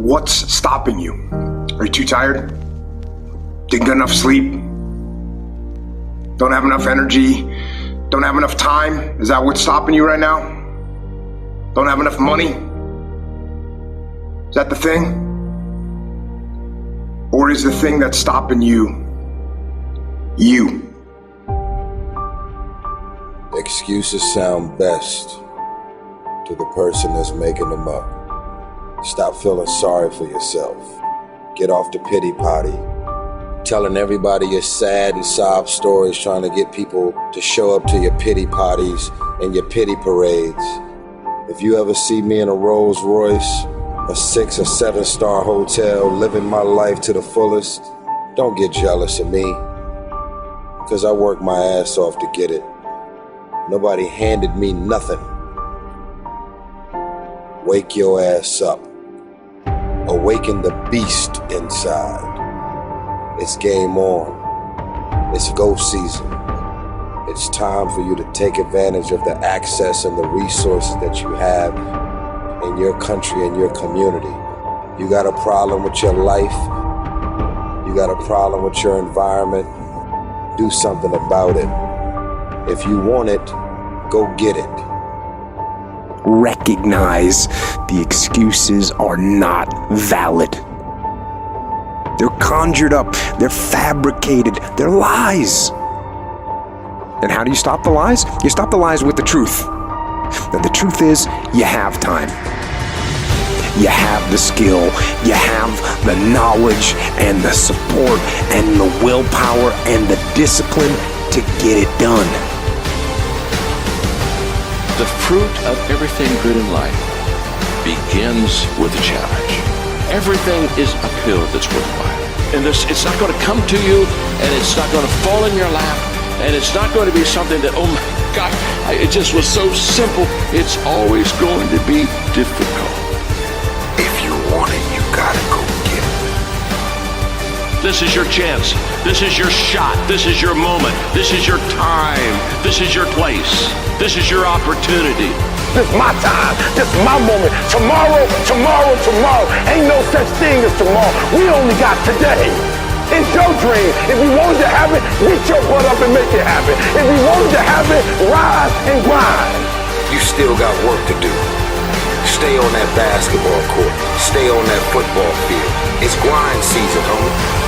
What's stopping you? Are you too tired? Didn't get enough sleep? Don't have enough energy? Don't have enough time? Is that what's stopping you right now? Don't have enough money? Is that the thing? Or is the thing that's stopping you, you? Excuses sound best to the person that's making them up. Stop feeling sorry for yourself. Get off the pity potty. Telling everybody your sad and sob stories, trying to get people to show up to your pity potties and your pity parades. If you ever see me in a Rolls Royce, a 6 or 7 star hotel, living my life to the fullest, don't get jealous of me, because I worked my ass off to get it. Nobody handed me nothing. Wake your ass up. Awaken the beast inside. It's game on. It's go season. It's time for you to take advantage of the access and the resources that you have in your country and your community. You got a problem with your life. You got a problem with your environment. Do something about it. If you want it, go get it. Recognize the excuses are not valid. They're conjured up, they're fabricated, they're lies. And how do you stop the lies? You stop the lies with the truth. And the truth is, you have time. You have the skill, you have the knowledge and the support and the willpower and the discipline to get it done. The fruit of everything good in life begins with a challenge. Everything is uphill that's worthwhile. And it's not going to come to you, and it's not going to fall in your lap, and it's not going to be something that, oh my God, it just was so simple. It's always going to be difficult. If you want it, you gotta go get it. This is your chance. This is your shot. This is your moment. This is your time. This is your place. This is your opportunity. This is my time. This is my moment. Tomorrow, tomorrow, tomorrow. Ain't no such thing as tomorrow. We only got today. It's your dream. If you wanted to have it, get your butt up and make it happen. If you wanted to have it, rise and grind. You still got work to do. Stay on that basketball court. Stay on that football field. It's grind season, homie.